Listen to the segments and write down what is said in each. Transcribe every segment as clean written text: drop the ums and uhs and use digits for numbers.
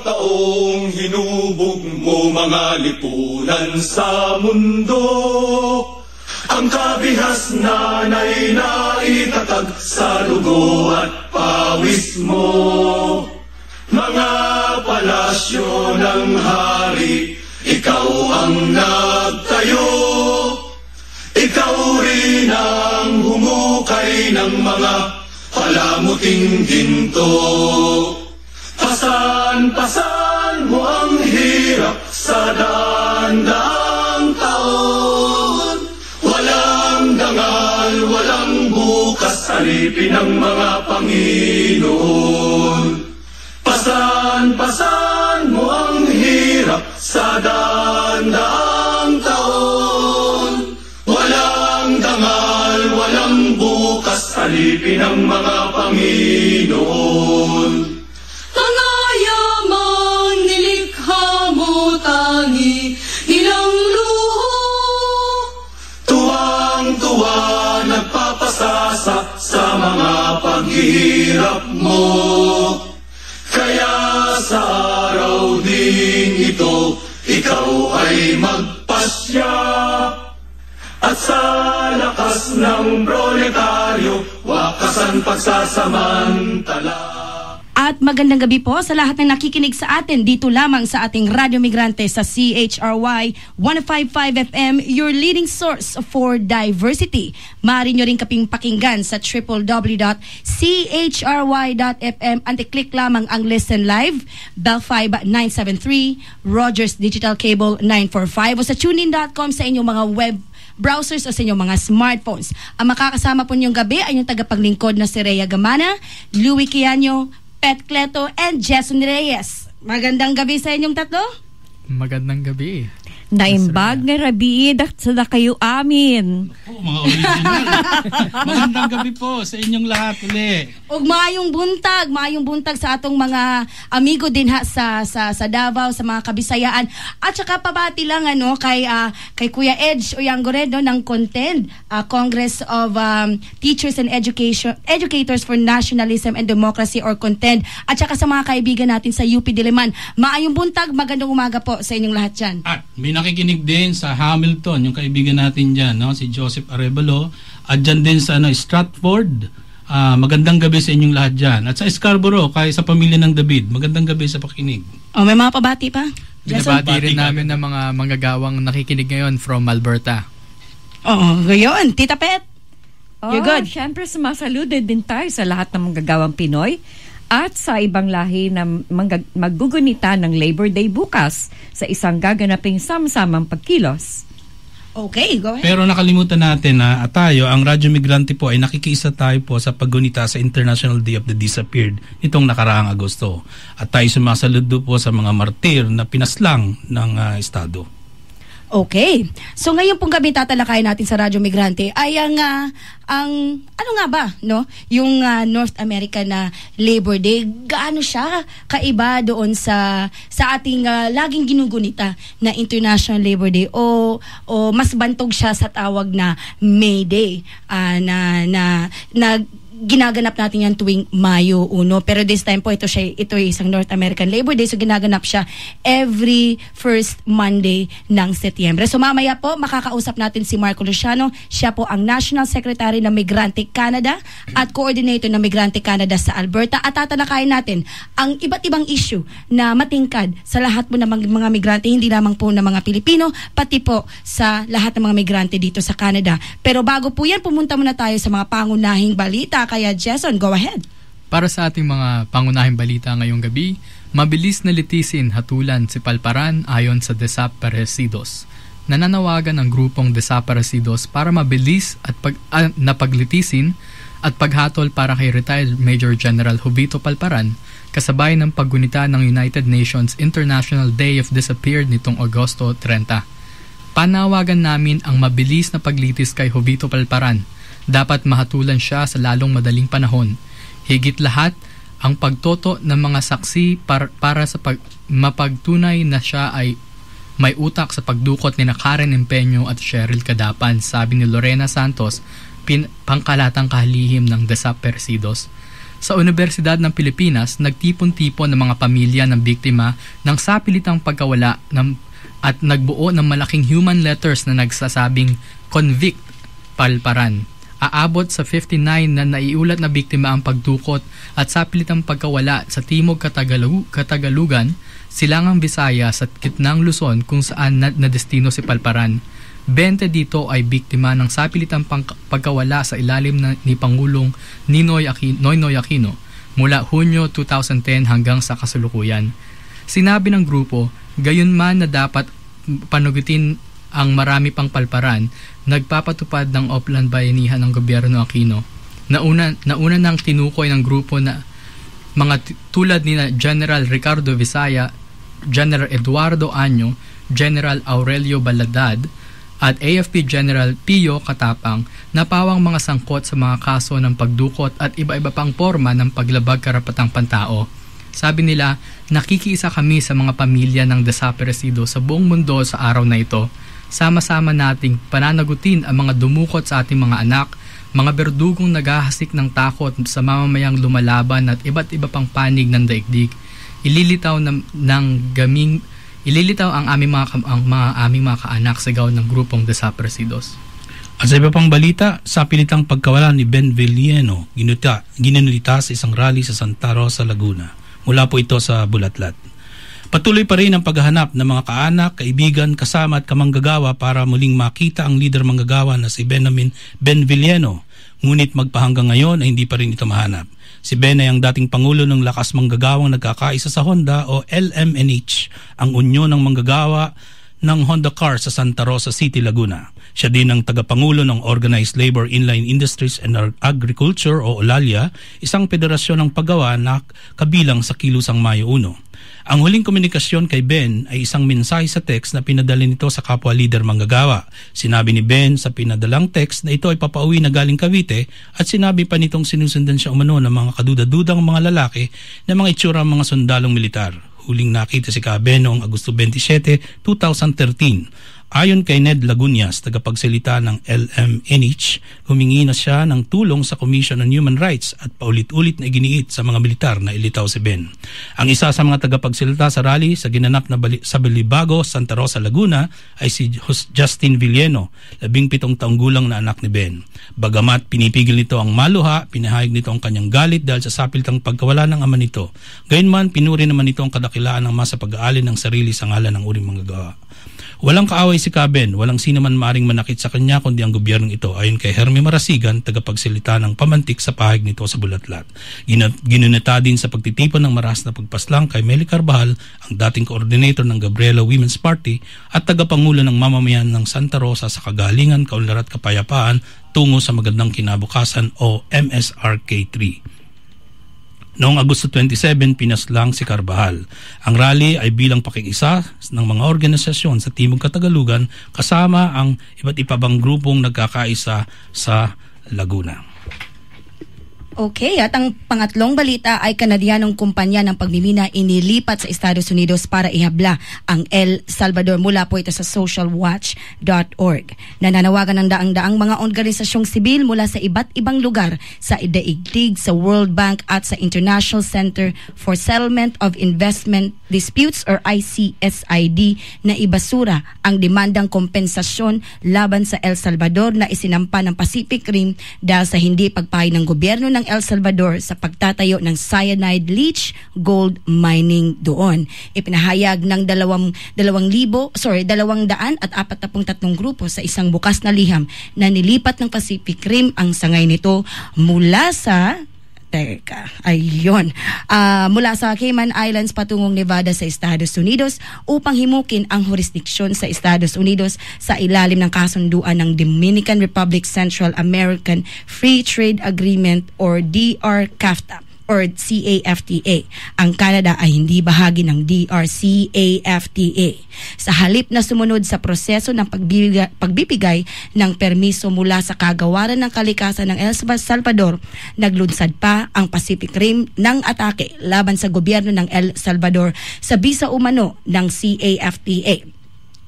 taong hinubog mo mga lipunan sa mundo. Ang kabihas nanay na itatag sa dugo at pawis mo. Mga palasyo ng hari, ikaw ang nagtayo. Ikaw rin ang humukay ng mga palamuting ginto. Pasan-pasan mo ang hirap sa daan-daang taon. Walang dangal, walang bukas, alipin ng mga Panginoon. Pasan-pasan mo ang hirap sa daan-daang taon. Walang dangal, walang bukas, alipin ng mga Panginoon. Tangayaman, nilikha mo tangi, ilang luho. Tuwang-tuwa, nagpapasasa sa mga paghihirap mo. Kaya sa araw ding ito, ikaw ay magpasya. At sa lakas ng proletaryo, wakasan pagsasamantala. At magandang gabi po sa lahat ng nakikinig sa atin dito lamang sa ating Radyo Migrante sa CHRY 105.5 FM, your leading source for diversity. Maaari nyo rin kaping pakinggan sa www.chry.fm. Anti-click lamang ang Listen Live, Bell 5973, Rogers Digital Cable 945 o sa tunein.com sa inyong mga web browsers o sa inyong mga smartphones. Ang makakasama po niyong gabi ay yung tagapaglingkod na si Rhea Gamana, Louie Quiano, Pet Cleto, and Jason Reyes. Magandang gabi sa inyong tatlo. Magandang gabi. Naimbag nga rabi, daksada kayo amin. Oh, mga original. Magandang gabi po sa inyong lahat ulit. Ug maayong buntag sa atong mga amigo din ha sa Davao, sa mga Kabisayaan. At saka pabati lang kay Kuya Edge Oyangoredo ng Contend, Congress of Teachers and Educators for Nationalism and Democracy or Contend. At saka sa mga kaibigan natin sa UP Diliman. Maayong buntag, magandang umaga po sa inyong lahat dyan. At may nakikinig din sa Hamilton, yung kaibigan natin dyan, no? Si Joseph Arevalo. At dyan din sa Stratford. Magandang gabi sa inyong lahat dyan. At sa Scarborough, kaya sa pamilya ng David, magandang gabi sa pakinig. May mga pabati pa? Binabati rin namin ng mga manggagawang nakikinig ngayon from Alberta. Oo, ngayon. Tita Pet, you're good. Siyempre, sumasaludo din tayo sa lahat ng manggagawang Pinoy at sa ibang lahi na maggugunita ng Labor Day bukas sa isang gaganaping samsamang pagkilos. Okay, go ahead. Pero nakalimutan natin na tayo, ang Radyo Migrante po ay nakikiisa tayo po sa paggunita sa International Day of the Disappeared nitong nakaraang Agosto. At tayo sumasaludo po sa mga martir na pinaslang ng Estado. Okay. So ngayon pong gabi tatalakayin natin sa Radyo Migrante ay ang ano nga ba, no? Yung North American na Labor Day. Gaano siya kaiba doon sa ating laging ginugunita na International Labor Day o mas bantog siya sa tawag na May Day na ginaganap natin yan tuwing Mayo 1. Pero this time po ito ay isang North American Labor Day, so ginaganap siya every first Monday ng Setyembre. So mamaya po makakausap natin si Marco Luciano. Siya po ang National Secretary ng Migrante Canada at Coordinator ng Migrante Canada sa Alberta, at tatalakayin natin ang iba't ibang issue na matingkad sa lahat po ng mga migrante, hindi lamang po ng mga Pilipino, pati po sa lahat ng mga migrante dito sa Canada. Pero bago po yan, pumunta muna tayo sa mga pangunahing balita. Kaya Jason, go ahead. Para sa ating mga pangunahing balita ngayong gabi, mabilis na litisin hatulan si Palparan ayon sa Desaparecidos. Nananawagan ang grupong Desaparecidos para mabilis at paglitisin at paghatol para kay retired Major General Jovito Palparan, kasabay ng paggunita ng United Nations International Day of Disappeared nitong Agosto 30. Panawagan namin ang mabilis na paglitis kay Jovito Palparan. Dapat mahatulan siya sa lalong madaling panahon. Higit lahat, ang pagtoto ng mga saksi para sa mapagtunay na siya ay may utak sa pagdukot ni Karen Empeño at Cheryl Cadapan, sabi ni Lorena Santos, pangkalatang kalihim ng Desaparecidos. Sa Universidad ng Pilipinas, nagtipon-tipon ng mga pamilya ng biktima ng sapilitang pagkawala at nagbuo ng malaking human letters na nagsasabing convict Palparan. Aabot sa 59 na naiulat na biktima ang pagdukot at sapilitang pagkawala sa Timog Katagalugan, Silangang Visayas at Gitnang Luzon kung saan nadestino si Palparan. 20 dito ay biktima ng sapilitang pagkawala sa ilalim ni Pangulong Noynoy Aquino mula Hunyo 2010 hanggang sa kasalukuyan. Sinabi ng grupo, gayunman na dapat panugutin ang marami pang Palparan, nagpapatupad ng Oplan Bayanihan ng Gobyerno Aquino. Nauna nang tinukoy ng grupo na mga tulad ni General Ricardo Visaya, General Eduardo Año, General Aurelio Baladad, at AFP General Pio Katapang na pawang mga sangkot sa mga kaso ng pagdukot at iba-iba pang forma ng paglabag karapatang pantao. Sabi nila, nakikiisa kami sa mga pamilya ng desaparecido sa buong mundo sa araw na ito. Sama-sama nating pananagutin ang mga dumukot sa ating mga anak, mga berdugong naghahasik ng takot sa mamamayang lumalaban at iba't iba pang panig ng daigdig. Ililitaw ang aming mga kaanak sigaw ng grupong desaparecidos. At sa iba pang balita, sa pilitang pagkawala ni Ben Villeno, ginunita sa isang rally sa Santa Rosa, Laguna. Mula po ito sa Bulatlat. Patuloy pa rin ang paghahanap ng mga kaanak, kaibigan, kasama at kamanggagawa para muling makita ang leader manggagawa na si Ben Villeno. Ngunit magpahanggang ngayon ay hindi pa rin ito mahanap. Si Ben ay ang dating pangulo ng Lakas Manggagawang Nagkakaisa sa Honda o LMNH, ang unyon ng manggagawa ng Honda Car sa Santa Rosa City, Laguna. Siya din ang tagapangulo ng Organized Labor Inline Industries and Agriculture o OLALIA, isang federasyon ng paggawa na kabilang sa Kilusang Mayo 1. Ang huling komunikasyon kay Ben ay isang mensahe sa text na pinadala nito sa kapwa leader manggagawa. Sinabi ni Ben sa pinadalang text na ito ay papauwi na galing Cavite at sinabi pa nitong sinusundan siya umano ng mga kaduda-dudang mga lalaki na mga itsura mga sundalong militar. Huling nakita si Ben noong Agosto 27, 2013. Ayon kay Ned Lagunyas, tagapagsalita ng LMNH, humingi na siya ng tulong sa Commission on Human Rights at paulit-ulit na iginiit sa mga militar na ilitaw si Ben. Ang isa sa mga tagapagsalita sa rally sa ginanap na sa Balibago, Santa Rosa, Laguna ay si Justin Villeno, 17 taong gulang na anak ni Ben. Bagamat pinipigil nito ang maluha, pinahayag nito ang kanyang galit dahil sa sapilitang pagkawala ng ama nito. Gayunman, pinuri naman nito ang kadakilaan ng masa pag-aalin ng sarili sa ngalan ng uring manggagawa. Walang kaaway si Ben, walang sino man maaring manakit sa kanya kundi ang gobyernong ito, ayon kay Hermie Marasigan, tagapagsalita ng pamantik sa pahayag nito sa Bulatlat. Ginunita din sa pagtitipon ng maras na pagpaslang kay Meli Carbajal, ang dating coordinator ng Gabriela Women's Party at tagapangulo ng mamamayan ng Santa Rosa sa kagalingan, kaunlaran at kapayapaan tungo sa magandang kinabukasan o MSRK3. Noong Agosto 27, pinaslang si Carbajal. Ang rally ay bilang pakikisa ng mga organisasyon sa Timog Katagalugan kasama ang iba't ibang grupong nagkakaisa sa Laguna. Okay, at ang pangatlong balita ay Kanadyanong kumpanya ng pagmimina inilipat sa Estados Unidos para ihabla ang El Salvador. Mula po ito sa socialwatch.org. Nananawagan ng daang-daang mga organisasyong sibil mula sa iba't ibang lugar sa daigdig, sa World Bank at sa International Center for Settlement of Investment Disputes or ICSID na ibasura ang demandang kompensasyon laban sa El Salvador na isinampa ng Pacific Rim dahil sa hindi pagpahay ng gobyerno ng El Salvador sa pagtatayo ng cyanide leach gold mining doon. Ipinahayag ng 243 grupo sa isang bukas na liham na nilipat ng Pacific Rim ang sangay nito mula sa mula sa Cayman Islands patungong Nevada sa Estados Unidos upang himukin ang jurisdiksyon sa Estados Unidos sa ilalim ng kasunduan ng Dominican Republic Central American Free Trade Agreement or DRCAFTA or CAFTA. Ang Canada ay hindi bahagi ng DRCAFTA. Sa halip na sumunod sa proseso ng pagbibigay ng permiso mula sa kagawaran ng kalikasan ng El Salvador, naglunsad pa ang Pacific Rim ng atake laban sa gobyerno ng El Salvador sa bisa umano ng CAFTA.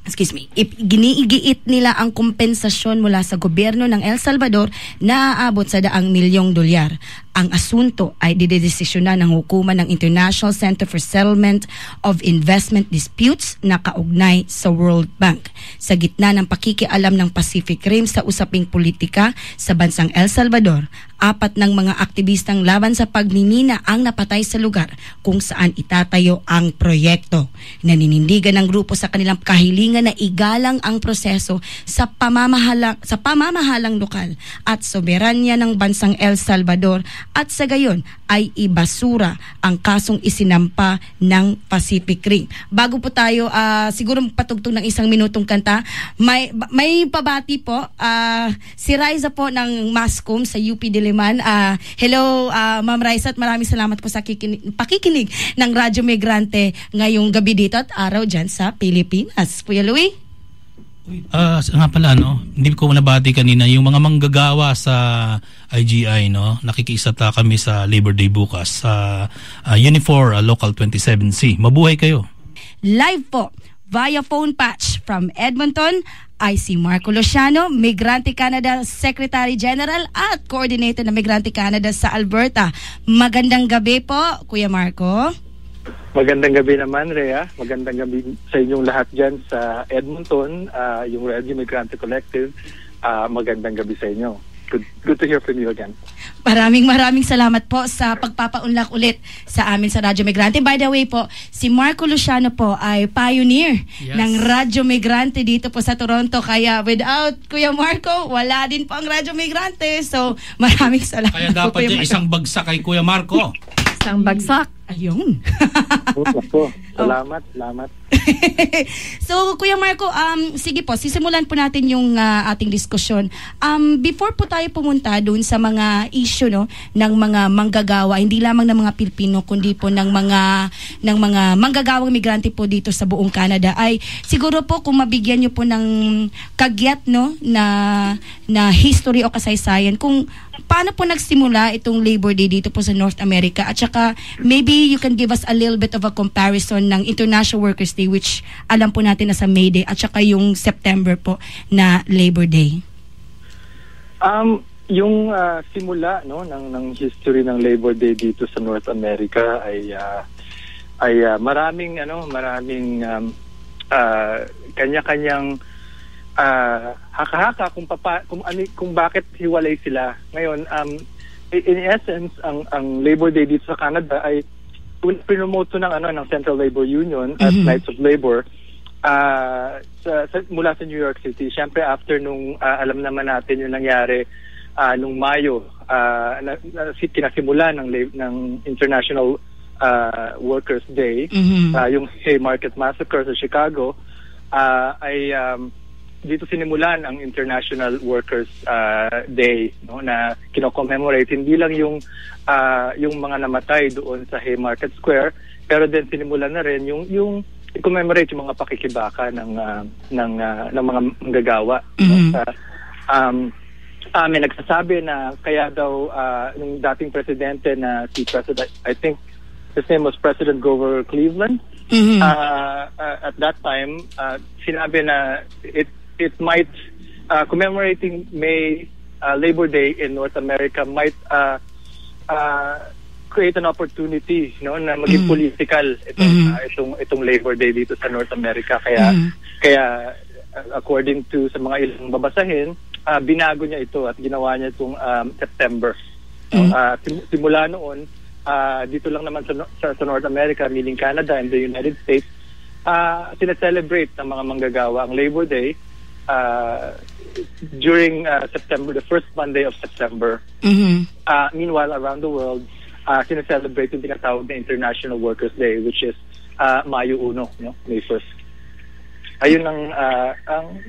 Giniigiit nila ang kompensasyon mula sa gobyerno ng El Salvador na aabot sa $100 milyong. Ang asunto ay didesisyonan ng hukuman ng International Center for Settlement of Investment Disputes na kaugnay sa World Bank. Sa gitna ng pakikialam ng Pacific Rim sa usaping politika sa bansang El Salvador, 4 ng mga aktivistang laban sa pagmimina ang napatay sa lugar kung saan itatayo ang proyekto. Naninindigan ng grupo sa kanilang kahilingan na igalang ang proseso sa pamamahalang lokal at soberanya ng bansang El Salvador at sa gayon ay ibasura ang kasong isinampa ng Pacific Rim. Bago po tayo siguro patugtog ng 1 minutong kanta, may pabati po si Raisa po ng Mascom sa UP Diliman. Hello Ma'am Raisa, at maraming salamat po sa pakikinig ng Radyo Migrante ngayong gabi dito at araw dyan sa Pilipinas. Kuya Louie? Nga pala, no? Hindi ko nabati kanina yung mga manggagawa sa IGI, no? Nakikiisata kami sa Labor Day bukas sa Unifor Local 27C. Mabuhay kayo. Live po via phone patch from Edmonton ay si Marco Luciano, Migrante Canada Secretary General at Coordinator ng Migrante Canada sa Alberta. Magandang gabi po, Kuya Marco. Magandang gabi naman, Rhea. Magandang gabi sa inyong lahat dyan sa Edmonton, yung Radio Migrante Collective. Magandang gabi sa inyo. Good to hear from you again. Maraming salamat po sa pagpapaunlak ulit sa amin sa Radyo Migrante. By the way po, si Marco Luciano po ay pioneer ng Radyo Migrante dito po sa Toronto. Kaya without Kuya Marco, wala din po ang Radyo Migrante. So maraming salamat. Kaya dapat dyan isang bagsak kay Kuya Marco. Isang bagsak. Ayun. Salamat. So, Kuya Marco, sige po, sisimulan po natin yung ating diskusyon. Before po tayo pumunta doon sa mga issue, no, ng mga manggagawa, hindi lamang ng mga Pilipino, kundi po ng mga manggagawang migrante po dito sa buong Canada, ay siguro po kung mabigyan nyo po ng kagyat, no, na history o kasaysayan, kung paano po nagsimula itong Labor Day dito po sa North America, at saka maybe you can give us a little bit of a comparison ng International Workers Day, which alam po natin na sa May Day, at saka yung September po na Labor Day. Yung simula, no, ng history ng Labor Day dito sa North America ay maraming kanya-kanyang haka-haka kung bakit hiwalay sila. Ngayon, in essence, ang Labor Day dito sa Canada ay pinomote ng Central Labor Union at Knights of Labor mula sa New York City. Siyempre, after nung alam naman natin yung nangyari nung Mayo, kinasimula ng International Workers Day, yung Haymarket Massacre sa Chicago, ay dito sinimulan ang International Workers Day, no, na kino-commemorate hindi lang yung mga namatay doon sa Haymarket Square, pero din sinimulan na rin yung i-commemorate yung mga pakikibaka ng mga manggagawa. May nagsasabi na kaya daw yung dating presidente na si President, I think his name was President Grover Cleveland, at that time sinabi na it might commemorating May Labor Day in North America might create an opportunity, no, na maging political itong Labor Day dito sa North America. Kaya according to sa mga ilang babasahin, binago niya ito at ginawa niya itong September. Simula noon, dito lang naman sa North America, meaning Canada and the United States, sina-celebrate ng mga manggagawa ang Labor Day during September, the first Monday of September. Meanwhile, around the world, sina-celebrate yung tinatawag na International Workers Day, which is Mayo 1, no? May 1st. Ayun ang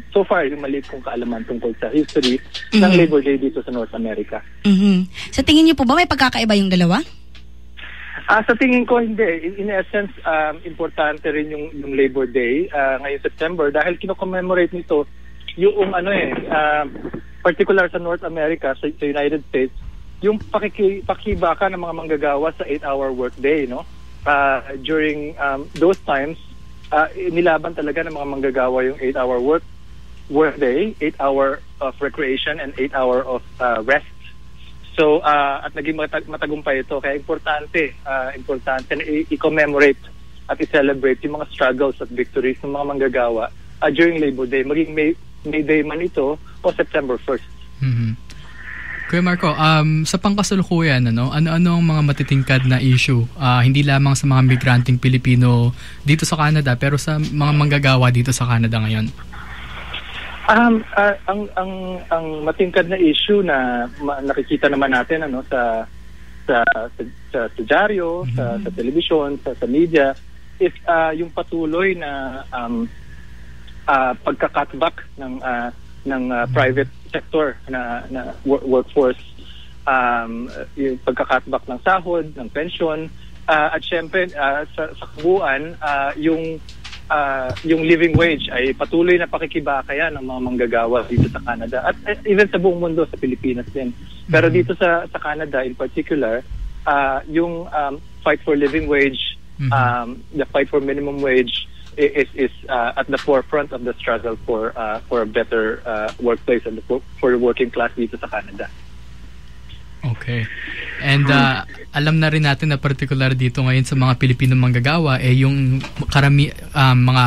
so far yung maliit kong kaalaman tungkol sa history ng Labor Day dito sa North America. Sa tingin niyo po ba may pagkakaiba yung dalawa? Sa tingin ko hindi. In essence, importante rin yung Labor Day ngayong September dahil kino-commemorate nito yung particular sa North America, sa United States, yung pakibaka ng mga manggagawa sa 8-hour workday, no? During those times, nilaban talaga ng mga manggagawa yung 8-hour workday, 8 hour of recreation and 8 hour of rest. So at naging matagumpay ito, kaya importante na i-commemorate at i-celebrate yung mga struggles at victories ng mga manggagawa during Labor Day, maging May Day man ito o September 1st. Kuya Marco, sa pangkasalukuyan, ano ang mga matitingkad na issue, hindi lamang sa mga migranteng Pilipino dito sa Canada, pero sa mga manggagawa dito sa Canada ngayon? Ang matingkad na issue na nakikita naman natin sa dyaryo, sa telebisyon, sa media is yung patuloy na pagka-cutback ng private sector na workforce, yung pagka-cutback ng sahod, ng pension, at syempre sa kabuuan yung living wage ay patuloy na pakikibakayan ng mga manggagawa dito sa Canada at even sa buong mundo, sa Pilipinas din. Pero dito sa Canada in particular, yung fight for living wage, the fight for minimum wage is at the forefront of the struggle for a better workplace and for the working class dito sa Canada. Okay. And alam na rin natin na particular dito ngayon sa mga Pilipino manggagawa yung mga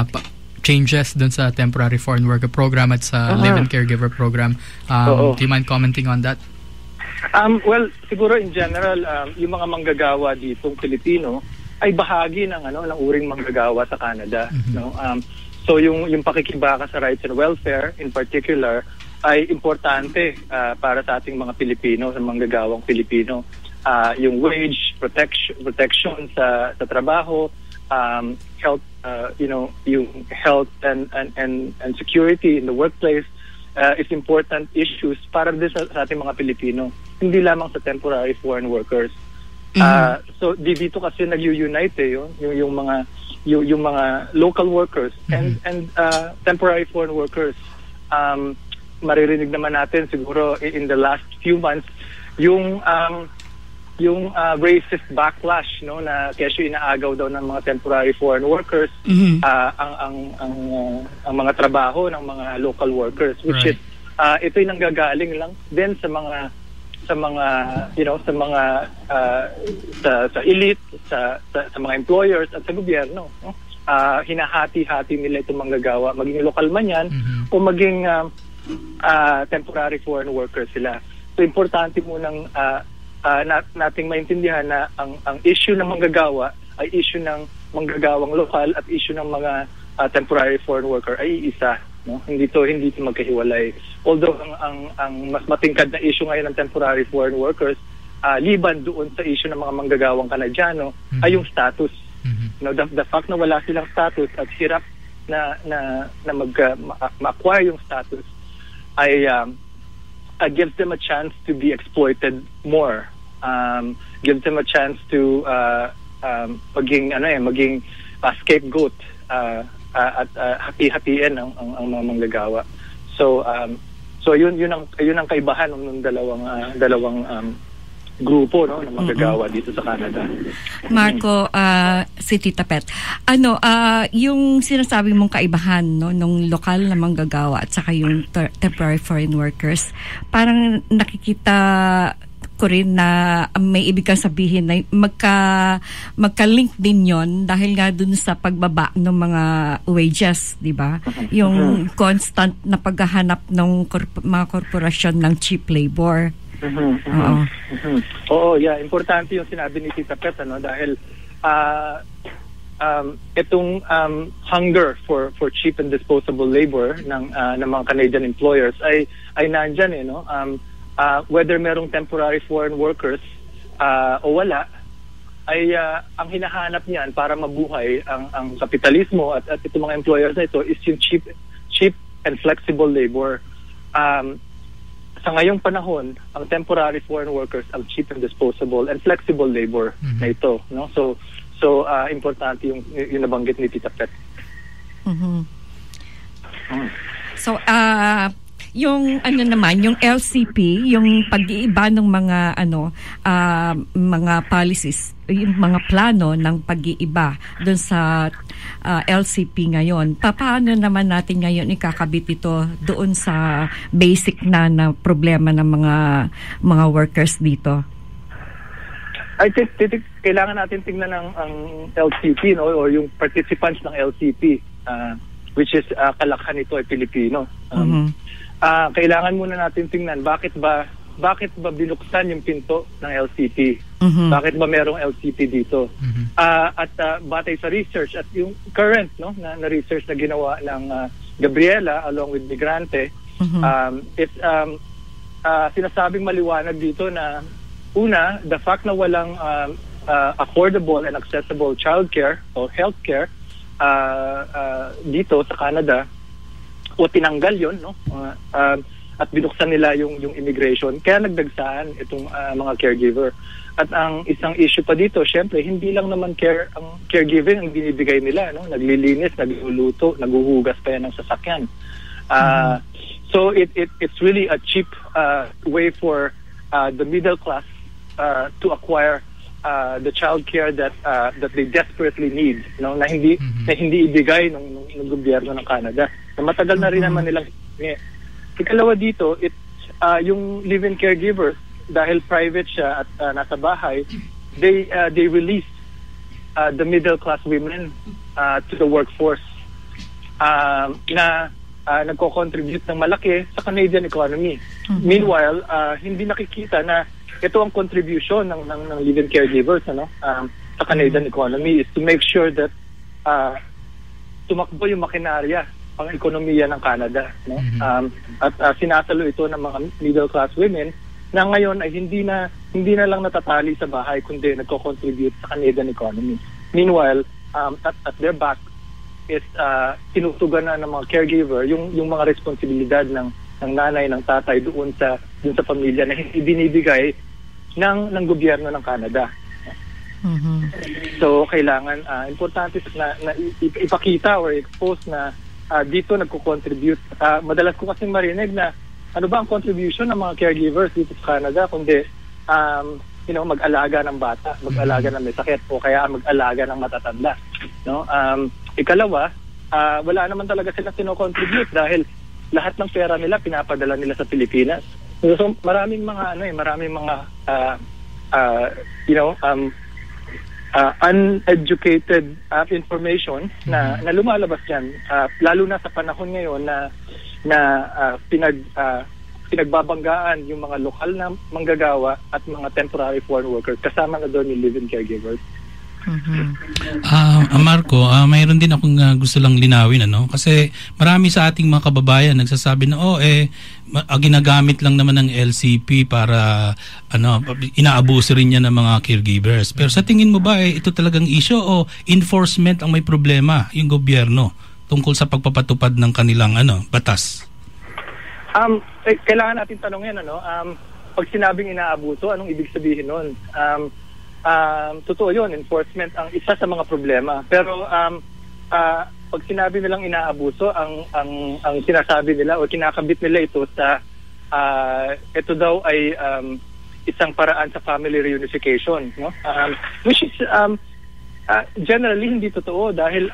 changes dun sa Temporary Foreign Worker Program at sa Live-in Caregiver Program. Do you mind commenting on that? Well, siguro in general, yung mga manggagawa ditong Pilipino ay bahagi ng uring manggagawa sa Canada, no? So yung pakikibaka sa rights and welfare in particular ay importante para sa ating mga Pilipino, sa manggagawang Pilipino. Yung wage protection sa trabaho, health, yung health and security in the workplace is important issues para din sa ating mga Pilipino, hindi lamang sa temporary foreign workers. So dito kasi nag-unite yung mga local workers and temporary foreign workers. Maririnig naman natin siguro in the last few months yung racist backlash, no, na kesyo inaagaw daw ng mga temporary foreign workers ang mga trabaho ng mga local workers, which is ito'y nanggagaling lang din sa elite, sa mga employers at sa gobyerno, no? Hinahati-hati nila itong manggagawa, maging lokal man yan o maging temporary foreign workers sila. So importante munang nating maintindihan na ang issue ng manggagawa ay issue ng manggagawang lokal at issue ng mga temporary foreign worker ay isa, no? Hindi to magkahiwalay. Although ang mas matingkad na issue ngayon ng temporary foreign workers, liban doon sa issue ng mga manggagawang Kanadyano, ay yung status. No, the fact na wala silang status at hirap na ma-acquire yung status ay gives them a chance to be exploited more, gives them a chance to maging scapegoat at hati-hatiin ang mga manggagawa. So yun ang kaibahan ng dalawang grupo, no, ng manggagawa dito sa Canada. Marco, si Tita Pet, yung sinasabi mong kaibahan, no, nung lokal na manggagawa at saka yung temporary foreign workers, parang nakikita ko rin na may ibig kang sabihin na magka-link din yon dahil nga dun sa pagbaba ng mga wages, di ba? Yung constant na paghahanap ng mga korporasyon ng cheap labor. Oo, yeah, importante yung sinabi ni Tita Pet, dahil itong hunger for cheap and disposable labor ng mga Canadian employers ay nandyan, no? Whether merong temporary foreign workers o wala, ay ang hinahanap niyan para mabuhay ang kapitalismo at itong mga employers na ito is yung cheap and flexible labor. Sa ngayong panahon, ang temporary foreign workers ang cheap and disposable and flexible labor na ito, no? So importante yung nabanggit ni Tita Pet. So yung ano naman, yung LCP, yung pag-iiba ng mga mga policies, yung mga plano ng pag-iiba doon sa LCP ngayon. Paano naman natin ngayon ikakabit ito doon sa basic na problema ng mga workers dito? I think kailangan natin tingnan ang LCP, no, or yung participants ng LCP, which is kalakhan nito ay Pilipino. Kailangan muna natin tingnan bakit ba binuksan yung pinto ng LCP? Bakit ba merong LCP dito? At batay sa research at yung current na research na ginawa ng Gabriela along with Migrante, it's sinasabing maliwanag dito na una, the fact na walang affordable and accessible childcare o healthcare dito sa Canada, o tinanggal yon, no? At binuksan nila yung immigration, kaya nagdagsaan itong mga caregiver. At ang isang issue pa dito, syempre, hindi lang naman ang caregiving ang binibigay nila, no? Naglilinis, nagluluto, naguhugas pa yan ng sasakyan. So it's really a cheap way for the middle class to acquire the child care that they desperately need, no, na hindi ibigay ng gobyerno ng Canada. Na matagal na rin naman nilang ikalawa dito, yung live-in caregivers, dahil private siya at nasa bahay, they release the middle class women to the workforce na nagko-contribute ng malaki sa Canadian economy. Meanwhile, hindi nakikita na ito ang contribution ng live-in caregivers sa Canadian economy is to make sure that tumakbo yung makinarya pang ekonomiya ng Canada, no? At sinasalo ito ng mga middle class women na ngayon ay hindi na lang natatali sa bahay kundi nagko-contribute sa Canadian economy. Meanwhile, at their back is tinutugan na ng mga caregiver yung mga responsibilidad ng nanay, ng tatay doon sa pamilya na hindi binibigay ng gobyerno ng Canada. So kailangan importante na ipakita or expose na dito nagko-contribute. Madalas ko kasi marinig na ano ba ang contribution ng mga caregivers dito sa Canada kundi mag-alaga ng bata, mag-alaga ng may sakit o kaya mag-alaga ng matatanda, no? Ikalawa, wala naman talaga sila sino-contribute dahil lahat ng pera nila pinapadala nila sa Pilipinas. So maraming mga uneducated information na lumalabas diyan, lalo na sa panahon ngayon na pinagbabanggaan yung mga lokal na manggagawa at mga temporary foreign workers, kasama na doon yung live-in caregivers. Marco, mayroon din akong gusto lang linawin, kasi marami sa ating mga kababayan nagsasabi na ginagamit lang naman ng LCP para inaabuso rin niya ng mga caregivers. Pero sa tingin mo ba ito talagang issue o enforcement ang may problema yung gobyerno tungkol sa pagpapatupad ng kanilang batas? Kailangan natin tanongin pag sinabing inaabuso, anong ibig sabihin nun? Totoo yun, enforcement ang isa sa mga problema. Pero pag sinabi nilang inaabuso, ang sinasabi nila o kinakabit nila ito sa ito daw ay isang paraan sa family reunification, no? Which is generally hindi totoo dahil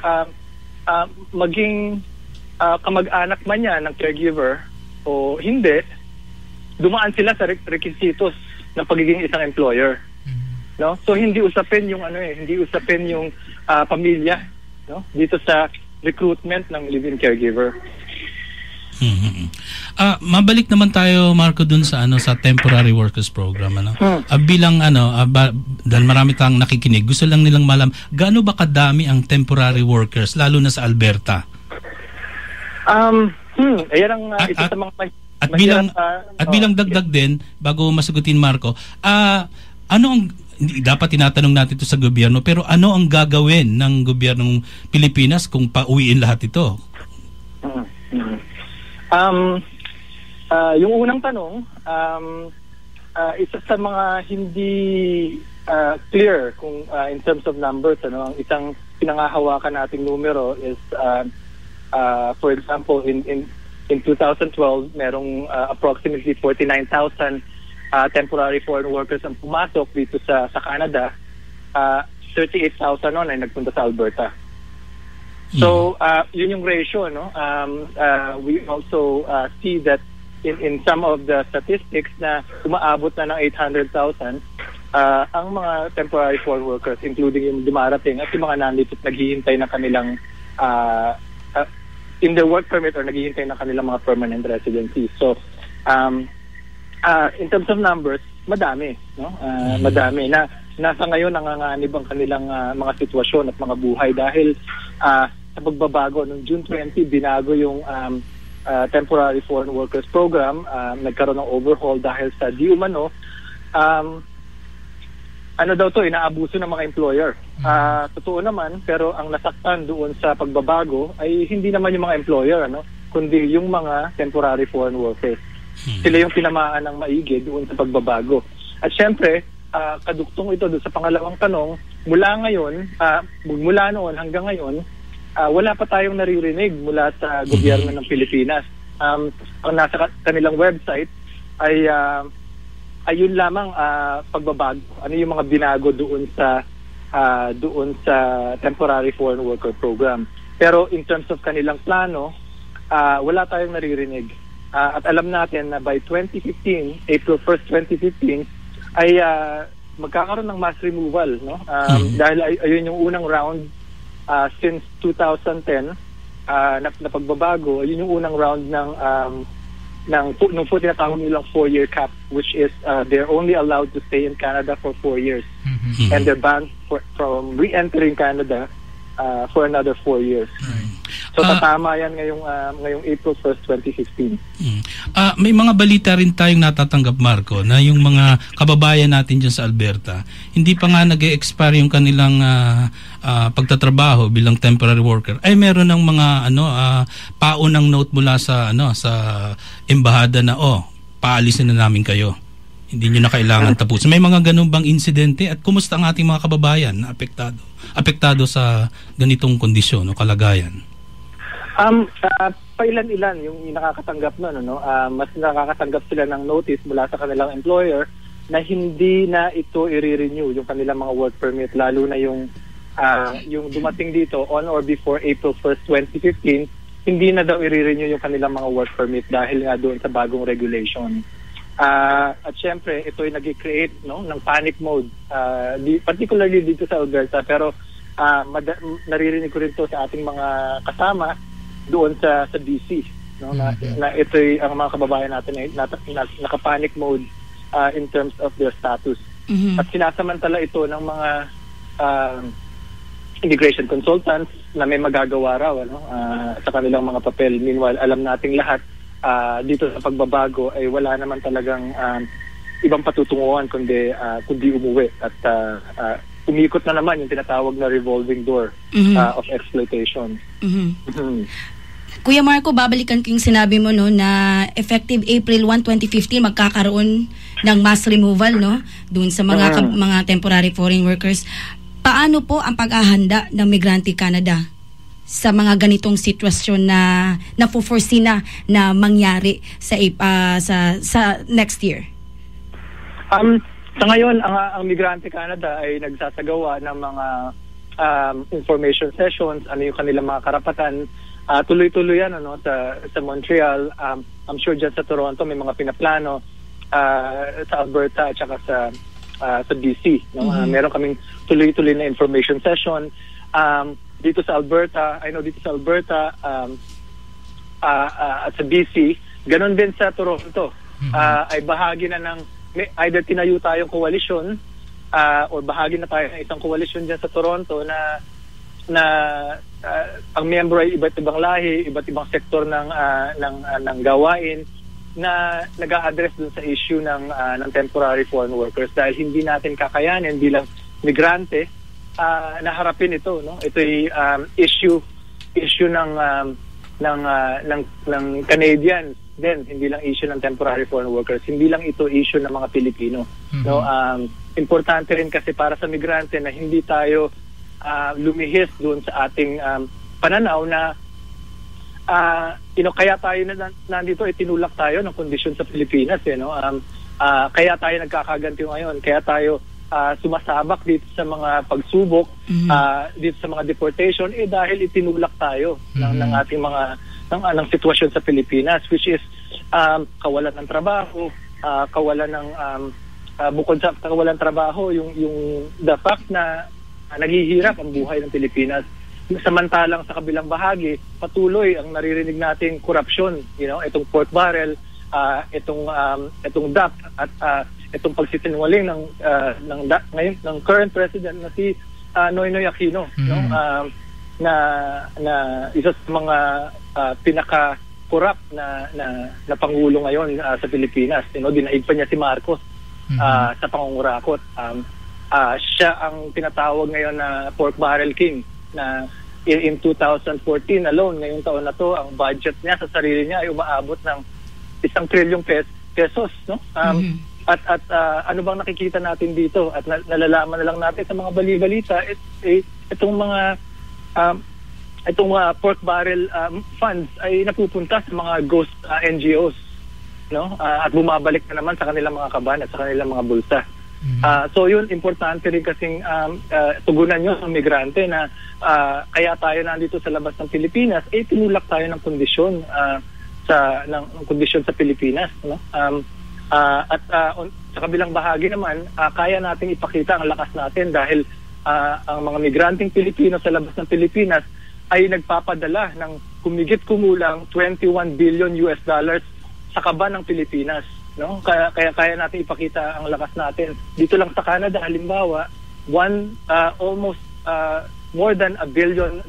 maging kamag-anak man yan ng caregiver o hindi, dumaan sila sa requisitos ng pagiging isang employer. No? So hindi usapin yung pamilya, no? Dito sa recruitment ng live-in caregiver. Mabalik naman tayo, Marco, dun sa temporary workers program, bilang dahil marami tayong nakikinig, gusto lang nilang malam gaano ba kadami ang temporary workers lalo na sa Alberta? Ayan ang isa sa mga bilang dagdag din bago masagutin, Marco, ano ang dapat tinatanong natin ito sa gobyerno, pero ano ang gagawin ng gobyernong Pilipinas kung pauwiin lahat ito? Yung unang tanong, isa sa mga hindi clear kung in terms of numbers, ang isang pinangahawakan nating numero is for example in in 2012 merong approximately 49,000 temporary foreign workers ang pumasok dito sa Canada. 38,000 noon ay nagpunta sa Alberta. So yun yung ratio, no? We also see that in some of the statistics na umaabot na ng 800,000 ang mga temporary foreign workers, including yung dumarating at yung mga nandito at naghihintay ng kanilang in their work permit or naghihintay ng kanilang mga permanent residency. So in terms of numbers, madami, no? Madami na nasa ngayon nanganganib ang kanilang mga sitwasyon at mga buhay dahil sa pagbabago noong June 20 binago yung temporary foreign workers program. Nagkaroon ng overhaul dahil sa di umano inaabuso ng mga employer. Totoo naman, pero ang nasaktan doon sa pagbabago ay hindi naman yung mga employer, kundi yung mga temporary foreign workers. Sila yung tinamaan ng maigi doon sa pagbabago. At syempre, kaduktong ito doon sa pangalawang tanong, mula noon hanggang ngayon, wala pa tayong naririnig mula sa gobyerno ng Pilipinas. Ang nasa kanilang website ay ayun lamang pagbabago. Ano yung mga binago doon sa temporary foreign worker program. Pero in terms of kanilang plano, wala tayong naririnig. At alam natin na by 2015, April 1st, 2015, ay magkakaroon ng mass removal, no? Dahil ayun yung unang round since 2010 na pagbabago. Ayun yung unang round ng po tinatawag nilang 4-year cap, which is they're only allowed to stay in Canada for 4 years. And they're banned from re-entering Canada for another 4 years. So tatama yan ngayong April 1st, 2015. May mga balita rin tayong natatanggap, Marco, na yung mga kababayan natin dyan sa Alberta, hindi pa nga nag-e-expire yung kanilang pagtatrabaho bilang temporary worker. Ay meron ng mga paunang note mula sa embahada na paalisin na namin kayo. Hindi nyo na kailangan tapusin. May mga ganun bang insidente at kumusta ang ating mga kababayan na apektado sa ganitong kondisyon o kalagayan? Pailan-ilan yung nakakatanggap mas nakakatanggap sila ng notice mula sa kanilang employer na hindi na ito i-renew yung kanilang mga work permit, lalo na yung dumating dito on or before April 1st, 2015, hindi na daw i-renew yung kanilang mga work permit dahil nga doon sa bagong regulation. At syempre, ito ay nag-create ng panic mode, particularly dito sa Alberta, pero naririnig ko rin to sa ating mga kasama doon sa BC, na ito'y ang mga kababayan natin ay naka-panic mode in terms of their status. At sinasamantala ito ng mga immigration consultants na may magagawa raw sa kanilang mga papel. Meanwhile, alam nating lahat dito sa pagbabago ay wala naman talagang ibang patutunguhan kundi umuwi at umikot na naman yung tinatawag na revolving door of exploitation. Kuya Marco, babalikan ko yung sinabi mo na effective April 1, 2015 magkakaroon ng mass removal doon sa mga temporary foreign workers. Paano po ang pag-ahanda ng Migrante Canada sa mga ganitong sitwasyon na na-foresee na mangyari sa next year? Sa ngayon, ang Migrante Canada ay nagsasagawa ng mga information sessions, ano yung kanilang mga karapatan. Tuloy-tuloy yan sa Montreal. I'm sure dyan sa Toronto may mga pinaplano sa Alberta at saka sa BC. Meron kaming tuloy-tuloy na information session. Dito sa Alberta, at sa BC, ganun din sa Toronto. Ay bahagi na ng either tinayo tayong koalisyon or bahagi na tayo ng isang koalisyon dyan sa Toronto na ang miyembro ay iba't ibang lahi, iba't ibang sektor ng gawain na nag-a-address dun sa issue ng temporary foreign workers dahil hindi natin kakayanin bilang migrante na harapin ito. Ito'y issue ng Canadians din, hindi lang issue ng temporary foreign workers, hindi lang ito issue ng mga Pilipino. Importante rin kasi para sa migrante na hindi tayo lumihis doon sa ating pananaw na kaya tayo nandito ay tinulak tayo ng kondisyon sa Pilipinas, kaya tayo nagkakaganti ngayon, kaya tayo sumasabak dito sa mga pagsubok, dito sa mga deportation, dahil itinulak tayo ng ating mga ng sitwasyon sa Pilipinas, which is kawalan ng trabaho, kawalan ng bukod sa kawalan trabaho, yung the fact na naghihirap ang buhay ng Pilipinas. Samantalang sa kabilang bahagi, patuloy ang naririnig nating korupsyon, itong pork barrel, itong DAP at itong pagsisinungaling ng current president na si Noynoy Aquino, na isa sa mga pinaka-corrupt na pangulo ngayon sa Pilipinas. Dinaig pa niya si Marcos sa pangungurakot. Siya ang tinatawag ngayon na pork barrel king, na in 2014 alone, ngayong taon na to, ang budget niya sa sarili niya ay umaabot ng 1 trilyong pesos, no? At ano bang nakikita natin dito at nalalaman na lang natin sa mga bali-balita, itong pork barrel funds ay napupunta sa mga ghost NGOs, no? At bumabalik na naman sa kanilang mga kaban at sa kanilang mga bulsa. So yun, importante rin kasing tugunan nyo ng migrante na kaya tayo nandito sa labas ng Pilipinas, tinulak tayo ng kondisyon sa Pilipinas, no? At sa kabilang bahagi naman, kaya nating ipakita ang lakas natin dahil ang mga migranteng Pilipino sa labas ng Pilipinas ay nagpapadala ng kumigit-kumulang $21 billion sa kaban ng Pilipinas, no? Kaya natin ipakita ang lakas natin. Dito lang sa Canada, halimbawa, almost more than $1 billion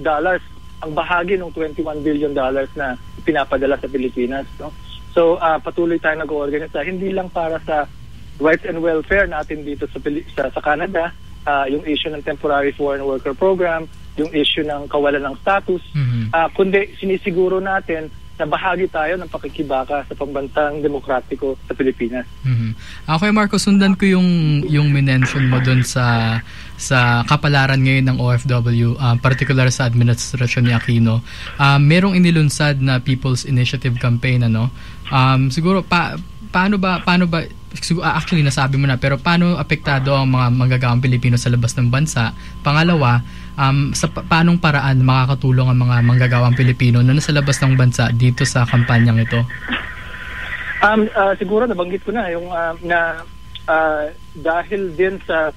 ang bahagi ng $21 billion na pinapadala sa Pilipinas, no? So patuloy tayong nag-oorganisa, hindi lang para sa rights and welfare natin dito sa Canada, yung issue ng temporary foreign worker program, yung issue ng kawalan ng status, kundi sinisiguro natin na bahagi tayo ng pakikibaka sa pambansang demokratiko sa Pilipinas. Okay, Marco, sundan ko yung minention mo doon sa kapalaran ngayon ng OFW, particular sa administrasyon ni Aquino. Merong inilunsad na People's Initiative campaign, siguro paano ba actually nasabi mo na, pero paano apektado ang mga manggagawang Pilipino sa labas ng bansa? Pangalawa, sa paanong paraan makakatulong ang mga manggagawang Pilipino na nasa labas ng bansa dito sa kampanyang ito? Siguro nabanggit ko na yung dahil din sa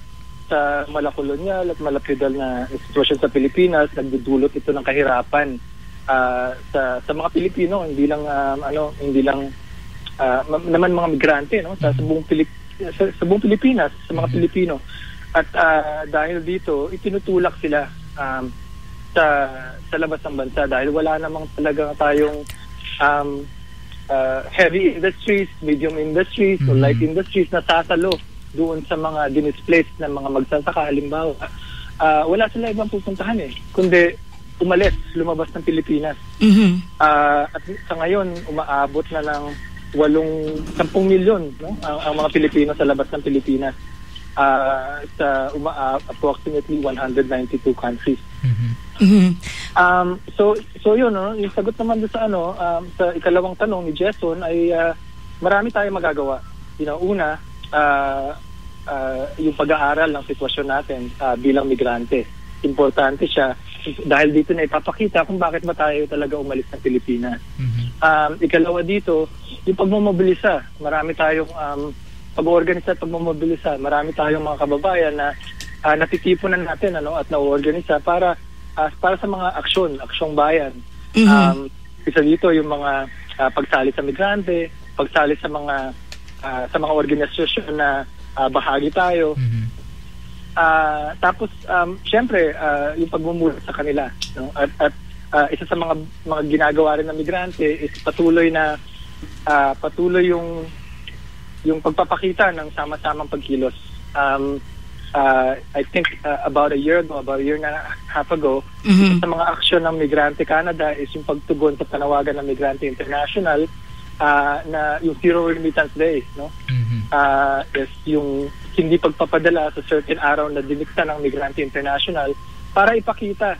malakolonyal at malapidal na sitwasyon sa Pilipinas, nagdudulot ito ng kahirapan sa mga Pilipino, hindi lang naman mga migrante, no, sa buong Pilipinas, sa mga Pilipino. At dahil dito, itinutulak sila sa labas ng bansa dahil wala namang talaga tayong heavy industries, medium industries, o light industries na sasalo doon sa mga dinisplaced na mga magsasaka. Halimbawa, wala sila ibang pupuntahan kundi lumabas ng Pilipinas. At sa ngayon, umaabot na ng 10 milyon, no, ang mga Pilipino sa labas ng Pilipinas, sa approximately 192 countries. So yun, no, yung sagot naman doon sa sa ikalawang tanong ni Jason ay marami tayong magagawa. Una, yung pag-aaral ng sitwasyon natin bilang migrante. Importante siya dahil dito na ipapakita kung bakit ba tayo talaga umalis ng Pilipinas. Ikalawa dito, yung pagmomobilisa. Marami tayong pag-organisa at pagmomobilisa. Marami tayong mga kababayan na natitipunan natin at na-organisa para sa mga aksyong bayan. Isa dito yung mga pagsali sa migrante, pagsali sa mga organisasyon na bahagi tayo. Tapos syempre yung pagmumulat sa kanila, no? At isa sa mga ginagawa rin ng migrante is patuloy yung pagpapakita ng sama-samang pagkilos. I think about a year and a half ago, isa sa mga aksyon ng Migrante Canada is yung pagtugon sa panawagan ng Migrante International na yung Zero Remittance Day, no? Is yung hindi pagpapadala sa certain araw na dinikta ng Migrante International para ipakita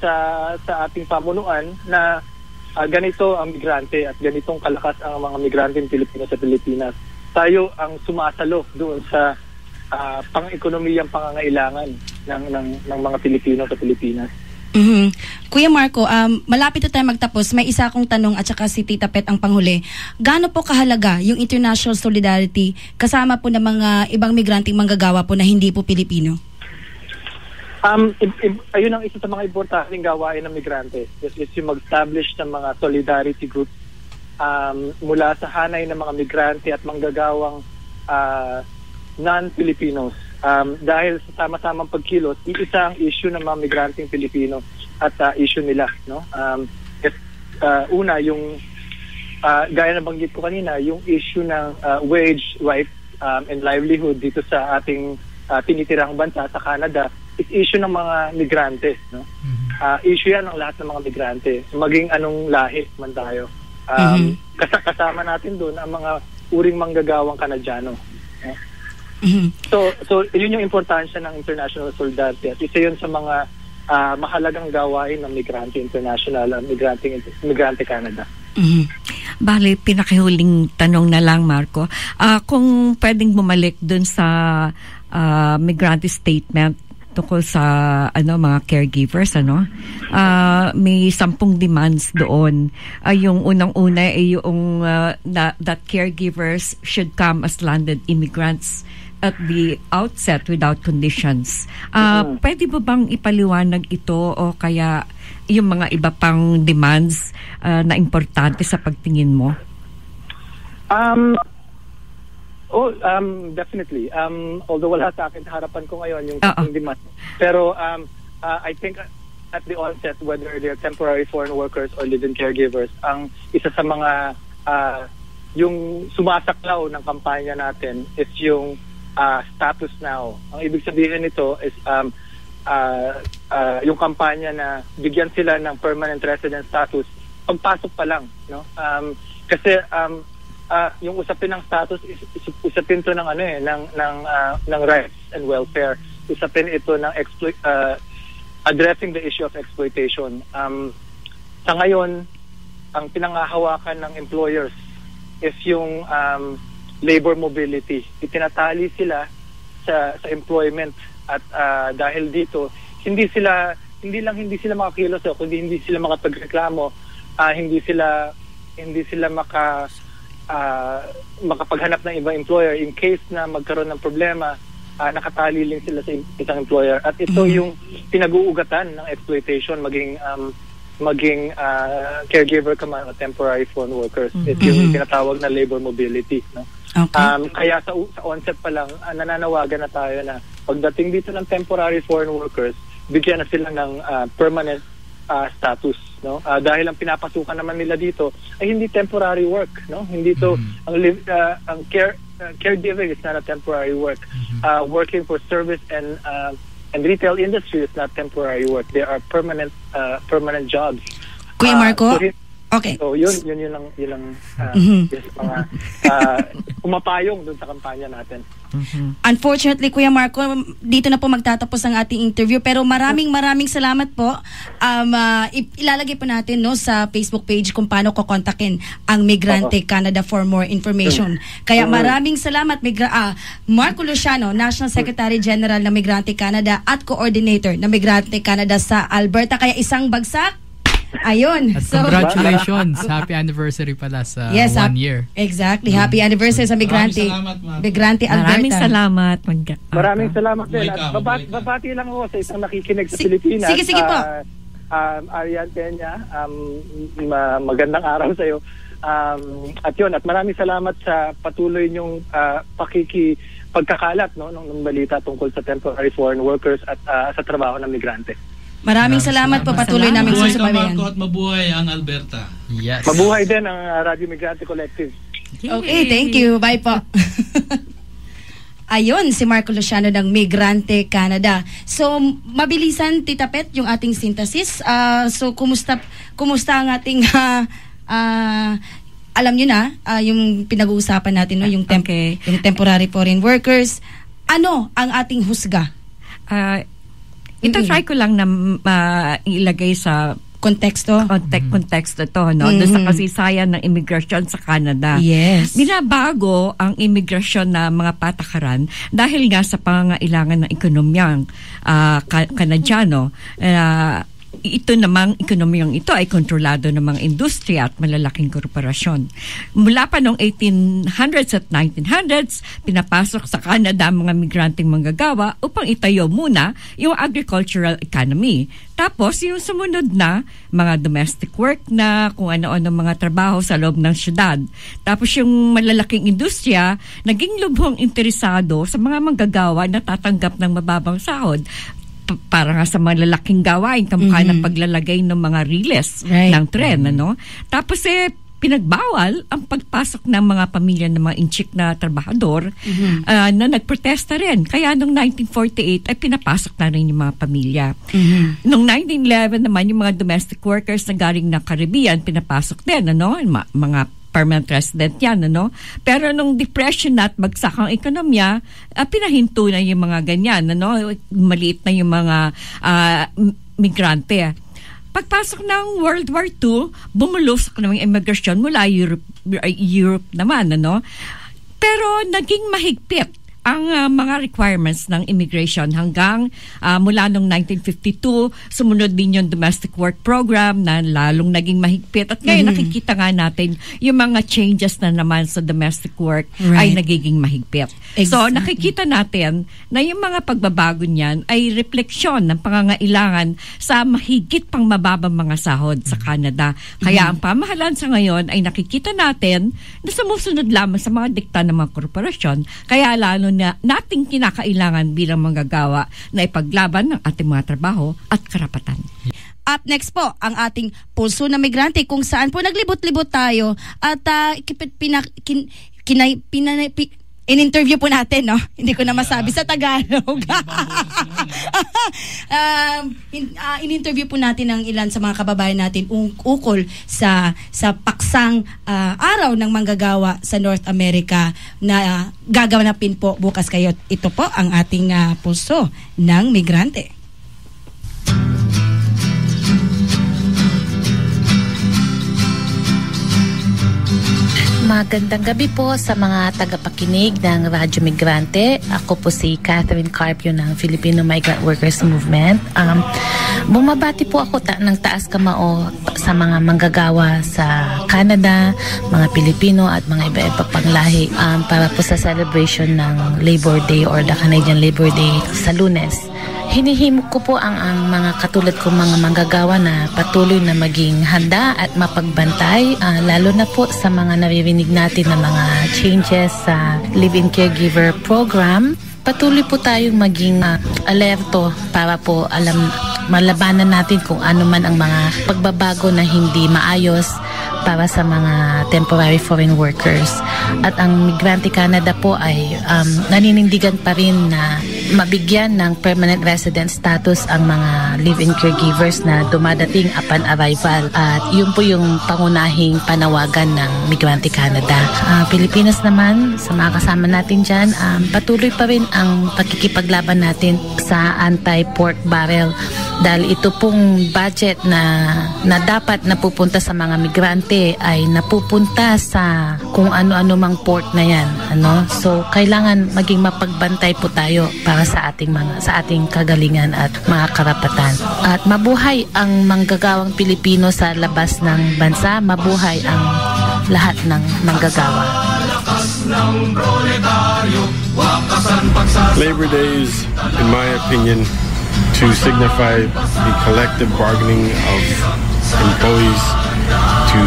sa ating pamunuan na ganito ang migrante at ganitong kalakas ang mga migranteng Pilipino sa Pilipinas. Tayo ang sumasalo doon sa pang-ekonomiyang pangangailangan ng mga Pilipino sa Pilipinas. Kuya Marco, malapit na tayo magtapos. May isa akong tanong at saka si Tita Pet ang panghuli. Gaano po kahalaga yung international solidarity kasama po ng mga ibang migranteng manggagawa po na hindi po Pilipino? Ayun ang isa sa mga importanteng gawain ng migrante is yung mag-establish ng mga solidarity groups mula sa hanay ng mga migrante at manggagawang non-Filipinos. Dahil sa sama-samang pagkilos, iisa ang issue ng mga migranteng Pilipino at issue nila, no? Una, yung gaya na banggit ko kanina, yung issue ng wage rights and livelihood dito sa ating tinitirang bansa sa Canada is issue ng mga migrante, no? Issue yan ng lahat ng mga migrante, maging anong lahi man tayo. Kasama natin doon ang mga uring manggagawang Kanadyano. So yun yung importansya ng international solidarity at isa yun sa mga mahalagang gawain ng Migrante International, Migrante Canada. Bale, pinakihuling tanong na lang, Marco. Kung pwedeng bumalik dun sa migrante statement tungkol sa mga caregivers, may 10 demands doon. Yung unang-una ay yung that caregivers should come as landed immigrants at the outset without conditions. Pwede ba bang ipaliwanag ito o kaya yung mga iba pang demands na importante sa pagtingin mo? Definitely. Although wala sa akin sa harapan ko ngayon yung demand. Pero I think at the onset, whether they're temporary foreign workers or live-in caregivers, ang isa sa mga yung sumasaklaw ng kampanya natin is yung status now. Ang ibig sabihin nito is yung kampanya na bigyan sila ng permanent resident status pagpasok pa lang, no? Kasi yung usapin ng status is usapin to ng ng rights and welfare. Usapin ito ng addressing the issue of exploitation. Sa ngayon, ang pinangahawakan ng employers is yung labor mobility. Itinatali sila sa employment at dahil dito hindi lang sila makakilos, kundi hindi sila makapagreklamo, hindi sila makapaghanap ng ibang employer in case na magkaroon ng problema. Nakatali lang sila sa isang employer at ito yung pinag-uugatan ng exploitation maging caregiver ka man o temporary foreign workers. Ito yung tinatawag na labor mobility, no? Okay. Kaya sa onset pa lang nananawagan na tayo na pagdating dito ng temporary foreign workers, bigyan na sila ng permanent status, no? Dahil ang pinapasukan naman nila dito ay hindi temporary work, no? Hindi to ang caregiving is not a temporary work. Working for service and retail industry is not temporary work. They are permanent jobs. Kuya Marco, okay. So yun lang mga umapayong dun sa kampanya natin. Unfortunately, Kuya Marco, dito na po magtatapos ang ating interview, pero maraming salamat po. Ilalagay po natin sa Facebook page kung paano ko kontakin ang Migrante Canada for more information. Kaya maraming salamat Marco Luciano, National Secretary General ng Migrante Canada at Coordinator ng Migrante Canada sa Alberta. Kaya isang bagsak. Ayun. At congratulations. Happy anniversary pala sa 1 year. Exactly. Happy anniversary sa Migrante. Migrante Alberta. Maraming salamat. Maraming salamat din. Babati lang ako sa isang nakikinig sa Pilipinas. Sige po. Arian Peña, magandang araw sa iyo. At yun, at maraming salamat sa patuloy niyong pagkakalat ng balita tungkol sa temporary foreign workers at sa trabaho ng migrante. Maraming salamat po, patuloy namin susubaybayan. Mabuhay ka, Marco, at mabuhay ang Alberta. Yes. Mabuhay din ang Radio Migrante Collective. Okay, thank you. Bye po. Ayun, si Marco Luciano ng Migrante Canada. So, mabilisan, Tita Pet, yung ating synthesis. So, kumusta ang ating alam nyo na, yung pinag-uusapan natin, yung temporary foreign workers. Ano ang ating husga? Ito try ko lang na ilagay sa konteksto. Konteksto to, no? Doon sa kasaysayan ng imigrasyon sa Canada. Yes. Binabago ang imigrasyon na mga patakaran dahil nga sa pangangailangan ng ekonomiyang Kanadyano. Ito namang ekonomiyang ito ay kontrolado ng mga industriya at malalaking korporasyon. Mula pa noong 1800s at 1900s, pinapasok sa Canada ang mga migranteng manggagawa upang itayo muna yung agricultural economy. Tapos yung sumunod na mga domestic work na kung ano-ano mga trabaho sa loob ng syudad. Tapos yung malalaking industriya, naging lubhong interesado sa mga manggagawa na tatanggap ng mababang sahod para nga sa malalaking gawain, kamukha ng paglalagay ng mga riles ng tren, ano? Tapos pinagbawal ang pagpasok ng mga pamilya ng mga inchik na trabahador na nagprotesta rin. Kaya noong 1948 ay pinapasok na rin yung mga pamilya. Noong 1911 naman yung mga domestic workers na galing ng Caribbean, pinapasok din, ano? Mga permanent resident yan, ano? Pero nung depression at bagsak ang ekonomiya, pinahinto na yung mga ganyan, ano? Maliit na yung mga migrante. Pagpasok ng World War II, bumulusok na yung immigration mula Europe naman, ano? Pero naging mahigpit ang mga requirements ng immigration hanggang mula noong 1952, sumunod din yung domestic work program na lalong naging mahigpit. At ngayon nakikita nga natin yung mga changes na naman sa domestic work ay nagiging mahigpit. Exactly. So nakikita natin na yung mga pagbabago niyan ay refleksyon ng pangangailangan sa mahigit pang mababang mga sahod sa Canada. Kaya ang pamahalaan sa ngayon ay nakikita natin na sumusunod lamang sa mga dikta ng mga korporasyon. Kaya lalo na nating kinakailangan bilang manggagawa na ipaglaban ng ating mga trabaho at karapatan. Up next po, ang ating Pulso na Migrante kung saan po naglibot-libot tayo at in-interview po natin, no? Hindi ko na masabi sa Tagalog. In-interview po natin ang ilan sa mga kababayan natin ukol sa paksang araw ng manggagawa sa North America na gaganapin po bukas kayo. Ito po ang ating Pulso ng Migrante. Magandang gabi po sa mga tagapakinig ng Radyo Migrante. Ako po si Catherine Carpio ng Filipino Migrant Workers Movement. Bumabati po ako ng taas kamao sa mga manggagawa sa Canada, mga Pilipino at mga iba-iba pang lahi para po sa celebration ng Labor Day or the Canadian Labor Day sa Lunes. Hinihimok ko po ang mga katulad kong mga manggagawa na patuloy na maging handa at mapagbantay, lalo na po sa mga naririnig natin na mga changes sa live-in caregiver program. Patuloy po tayong maging alerto para po malabanan natin kung ano man ang mga pagbabago na hindi maayos para sa mga temporary foreign workers. At ang Migrante Canada po ay naninindigan pa rin na mabigyan ng permanent resident status ang mga live-in caregivers na dumadating upon arrival. At yun po yung pangunahing panawagan ng Migrante Canada. Pilipinas naman, sa mga kasama natin dyan, patuloy pa rin ang pagkikipaglaban natin sa anti-pork barrel. Dahil ito pong budget na dapat napupunta sa mga migrante ay napupunta sa kung ano-ano mang port na yan, ano? So kailangan maging mapagbantay po tayo para sa ating kagalingan at mga karapatan. At mabuhay ang manggagawang Pilipino sa labas ng bansa, mabuhay ang lahat ng manggagawa. Labor Day is, in my opinion, to signify the collective bargaining of employees, to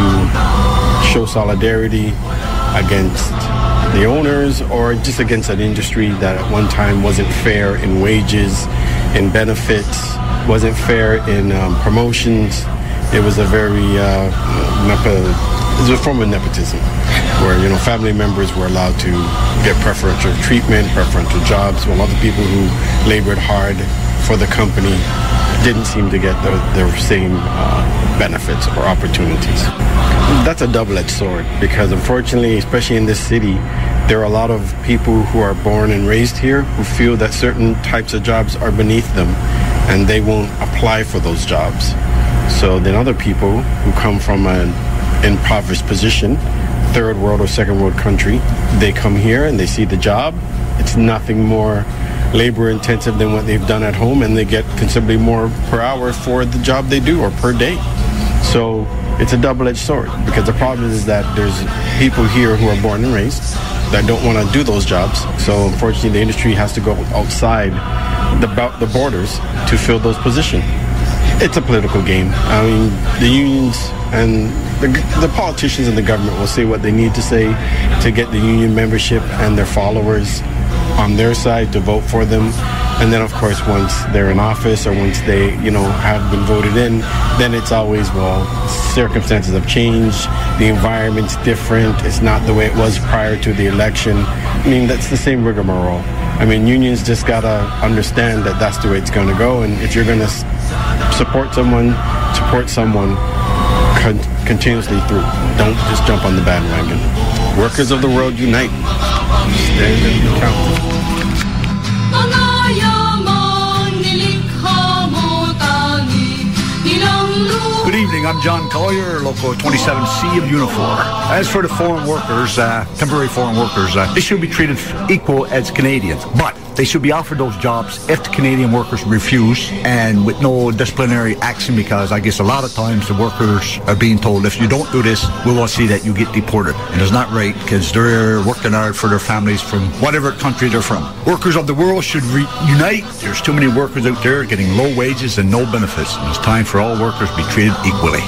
show solidarity against the owners or just against an industry that at one time wasn't fair in wages, in benefits, wasn't fair in promotions. It was a very it was a form of nepotism where, you know, family members were allowed to get preferential treatment, preferential jobs, while other people who labored hard for the company didn't seem to get the same benefits or opportunities. That's a double-edged sword because unfortunately, especially in this city, there are a lot of people who are born and raised here who feel that certain types of jobs are beneath them and they won't apply for those jobs. So then other people who come from an impoverished position, third world or second world country, they come here and they see the job. It's nothing more labor intensive than what they've done at home, and they get considerably more per hour for the job they do or per day. So it's a double-edged sword, because the problem is that there's people here who are born and raised that don't want to do those jobs. So unfortunately, the industry has to go outside the borders to fill those positions. It's a political game. I mean, the unions and the politicians and the government will say what they need to say to get the union membership and their followers on their side to vote for them. And then, of course, once they're in office or once they, have been voted in, then it's always, circumstances have changed. The environment's different. It's not the way it was prior to the election. I mean, that's the same rigmarole. I mean, unions just got to understand that that's the way it's going to go. And if you're going to support someone continuously through. Don't just jump on the bandwagon. Workers of the world unite. Stand and count. Good evening, I'm John Collier, Local 27C of Unifor. As for the foreign workers, temporary foreign workers, they should be treated equal as Canadians, but they should be offered those jobs if the Canadian workers refuse, and with no disciplinary action, because I guess a lot of times the workers are being told, if you don't do this, we will see that you get deported. And it's not right, because they're working hard for their families from whatever country they're from. Workers of the world should unite. There's too many workers out there getting low wages and no benefits, and it's time for all workers to be treated equally.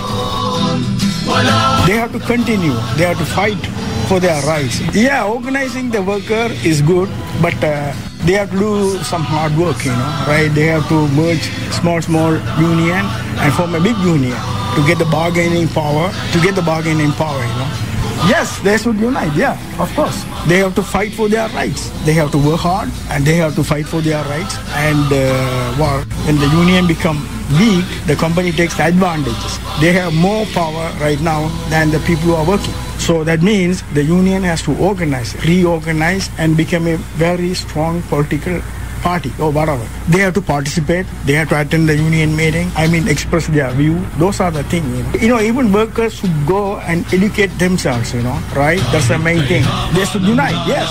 They have to continue. They have to fight for their rights. Yeah, organizing the worker is good, but they have to do some hard work, right? They have to merge small union and form a big union to get the bargaining power, Yes, they should unite, yeah, of course. They have to fight for their rights. They have to work hard and they have to fight for their rights. And when the union become weak, the company takes advantages. They have more power right now than the people who are working. So that means the union has to reorganize and become a very strong political party or whatever. They have to participate. They have to attend the union meeting. Express their view. Those are the things. Even workers should go and educate themselves. Right? That's the main thing. They should unite. Yes.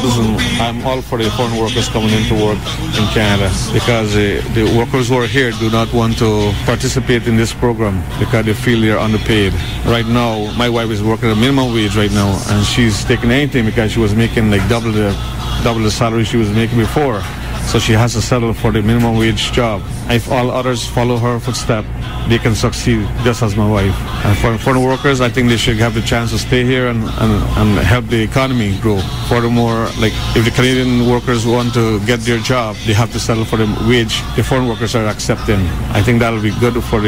Listen, I'm all for the foreign workers coming into work in Canada, because the workers who are here do not want to participate in this program because they feel they're underpaid. Right now, my wife is working at minimum wage right now, and she's taking anything because she was making like double the salary she was making before. So she has to settle for the minimum wage job. If all others follow her footsteps, they can succeed just as my wife. And for foreign workers, I think they should have the chance to stay here and help the economy grow. Furthermore, like if the Canadian workers want to get their job, they have to settle for the wage the foreign workers are accepting. I think that'll be good for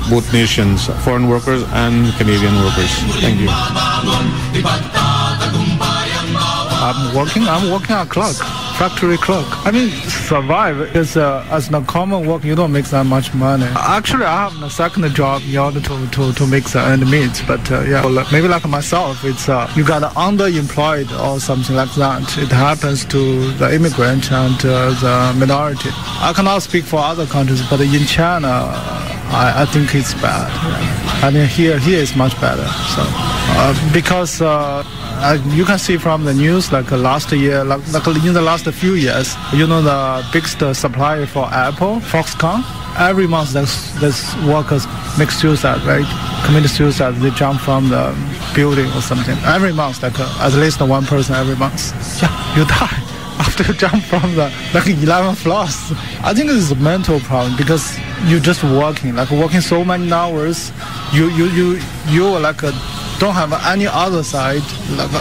both nations, foreign workers and Canadian workers. Thank you. I'm working a clerk, factory clerk. Survive is as a common work, you don't make that much money. Actually, I have a second job in order to make the end meet. But maybe like myself, it's you got underemployed or something like that. It happens to the immigrant and the minority. I cannot speak for other countries, but in China, I think it's bad. Here is much better. So because. You can see from the news, like last year, like in the last few years, the biggest supplier for Apple, Foxconn, every month there's workers make suicide, right? Commit suicide, they jump from the building or something. Every month, at least one person every month. Yeah, you die after you jump from the 11 floors. I think it's a mental problem because you're just working so many hours. You don't have any other side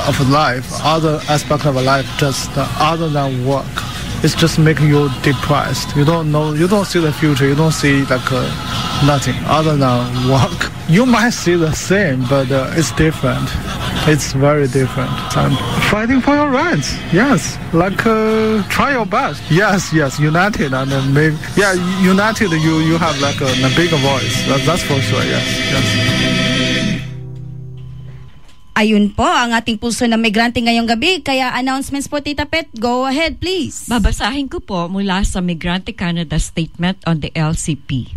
of life, other aspect of life, just other than work. It's just making you depressed. You don't see the future. You don't see nothing other than work. You might see the same, but it's different. It's very different. And fighting for your rights, yes. Try your best. Yes, united and maybe united. You have a bigger voice. That's for sure. Yes. Ayun po ang ating pulso na migrante ngayong gabi. Kaya announcements po, Tita Pet. Go ahead, please. Babasahin ko po mula sa Migrante Canada Statement on the LCP.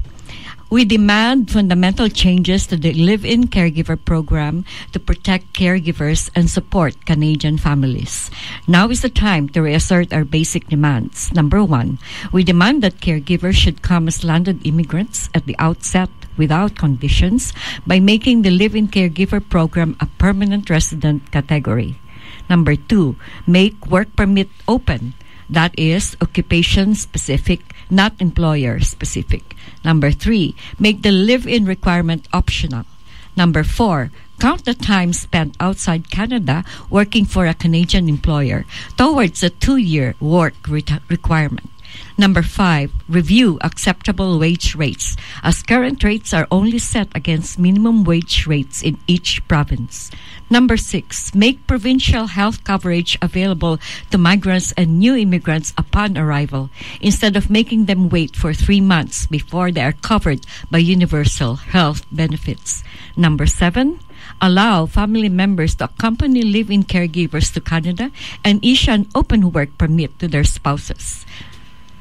We demand fundamental changes to the live-in caregiver program to protect caregivers and support Canadian families. Now is the time to reassert our basic demands. Number 1, we demand that caregivers should come as landed immigrants at the outset without conditions by making the live-in caregiver program a permanent resident category. Number 2, make work permit open. That is, occupation-specific, not employer-specific. Number 3, make the live-in requirement optional. Number 4, count the time spent outside Canada working for a Canadian employer towards a 2-year work requirement. Number 5, review acceptable wage rates, as current rates are only set against minimum wage rates in each province. Number 6, make provincial health coverage available to migrants and new immigrants upon arrival, instead of making them wait for 3 months before they are covered by universal health benefits. Number 7, allow family members to accompany live-in caregivers to Canada and issue an open work permit to their spouses.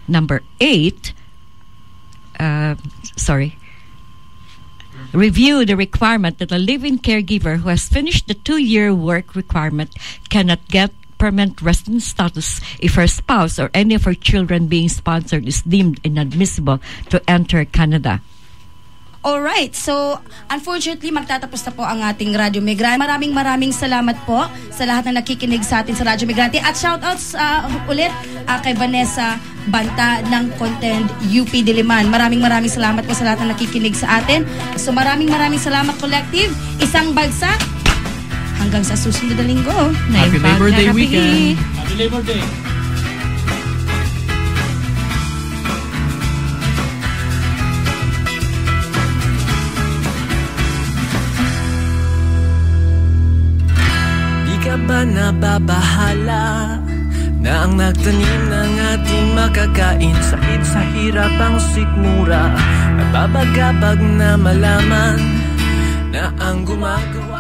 Number 8, review the requirement that a live-in caregiver who has finished the 2-year work requirement cannot get permanent resident status if her spouse or any of her children being sponsored is deemed inadmissible to enter Canada. Alright, so unfortunately magtatapos na po ang ating Radyo Migrante. Maraming salamat po sa lahat na nakikinig sa atin sa Radyo Migrante. At shoutouts ulit kay Vanessa Banta ng Content UP Diliman. Maraming salamat po sa lahat na nakikinig sa atin. So maraming salamat, Collective. Isang bagsak. Hanggang sa susunod na linggo. Happy Labor Day weekend. Happy Labor Day. Ba nababahala na ang nagtanim ng ating makakain, sakit sa hirap ang sikmura, nababagabag na malaman na ang gumagawa